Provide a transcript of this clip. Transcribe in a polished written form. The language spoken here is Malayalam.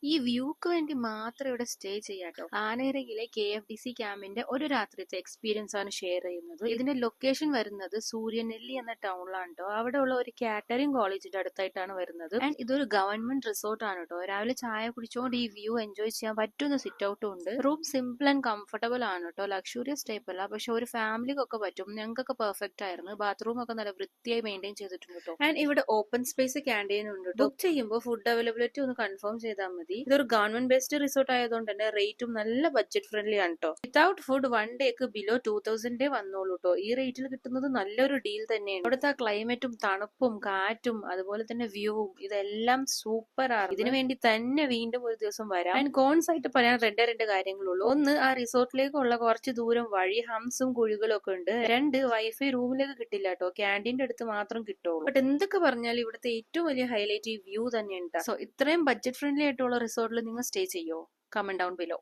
ഈ വ്യൂക്ക് വേണ്ടി മാത്രം ഇവിടെ സ്റ്റേ ചെയ്യാട്ടോ. ആനയിറയിലെ KFDC ക്യാമ്പിന്റെ ഒരു രാത്രിത്തെ എക്സ്പീരിയൻസ് ആണ് ഷെയർ ചെയ്യുന്നത്. ഇതിന്റെ ലൊക്കേഷൻ വരുന്നത് സൂര്യനെല്ലി എന്ന ടൗണിലാണ് കേട്ടോ. അവിടെ ഉള്ള ഒരു കാറ്ററിംഗ് കോളേജിന്റെ അടുത്തായിട്ടാണ് വരുന്നത്. ആൻഡ് ഇതൊരു ഗവൺമെന്റ് റിസോർട്ട് ആണ് കേട്ടോ. രാവിലെ ചായ കുടിച്ചുകൊണ്ട് ഈ വ്യൂ എൻജോയ് ചെയ്യാൻ പറ്റുന്ന സിറ്റ് ഔട്ടും ഉണ്ട്. റൂം സിമ്പിൾ ആൻഡ് കംഫർട്ടബിൾ ആണ് കേട്ടോ. ലക്ഷൂറിയസ് ടൈപ്പ് അല്ല, പക്ഷെ ഒരു ഫാമിലിക്കൊക്കെ പറ്റും. ഞങ്ങൾക്കൊക്കെ പെർഫെക്റ്റ് ആയിരുന്നു. ബാത്റൂം ഒക്കെ നല്ല വൃത്തിയായി മെയിൻറ്റെയിൻ ചെയ്തിട്ടുണ്ട് കേട്ടോ. ആൻഡ് ഇവിടെ ഓപ്പൺ സ്പേസ് ക്യാൻറ്റീൻ ഉണ്ട് കേട്ടോ. ബുക്ക് ചെയ്യുമ്പോൾ ഫുഡ് അവൈലബിലിറ്റി ഒന്ന് കൺഫേം ചെയ്താൽ മതി. ഇതൊരു ഗവൺമെന്റ് ബേസ്ഡ് റിസോർട്ട് ആയതുകൊണ്ട് തന്നെ റേറ്റും നല്ല ബഡ്ജറ്റ് ഫ്രണ്ട്ലി ആണ് കേട്ടോ. വിത്തൗട്ട് ഫുഡ് 1 ഡേക്ക് ബിലോ 2000 വന്നോളൂ കേട്ടോ. ഈ റേറ്റിൽ കിട്ടുന്നത് നല്ലൊരു ഡീൽ തന്നെയാണ്. അവിടുത്തെ ക്ലൈമറ്റും തണുപ്പും കാറ്റും അതുപോലെ തന്നെ വ്യൂവും ഇതെല്ലാം സൂപ്പർ ആണ്. ഇതിനു വേണ്ടി തന്നെ വീണ്ടും ഒരു ദിവസം വരാം. ആൻഡ് കോൺസ് ആയിട്ട് പറയാൻ രണ്ട് കാര്യങ്ങളുള്ളൂ. ഒന്ന്, ആ റിസോർട്ടിലേക്കുള്ള കുറച്ച് ദൂരം വഴി ഹംസും കുഴികളും ഒക്കെ ഉണ്ട്. രണ്ട്, വൈഫൈ റൂമിലേക്ക് കിട്ടില്ല കേട്ടോ. ക്യാൻറ്റീന്റെ അടുത്ത് മാത്രം കിട്ടുള്ളൂ. ബട്ട് എന്തൊക്കെ പറഞ്ഞാലും ഇവിടുത്തെ ഏറ്റവും വലിയ ഹൈലൈറ്റ് ഈ വ്യൂ തന്നെയുണ്ട്. സോ ഇത്രയും ബഡ്ജറ്റ് ഫ്രണ്ട്ലി ആയിട്ടുള്ള റിസോർട്ടിൽ നിങ്ങൾ സ്റ്റേ ചെയ്യോ? Comment down below.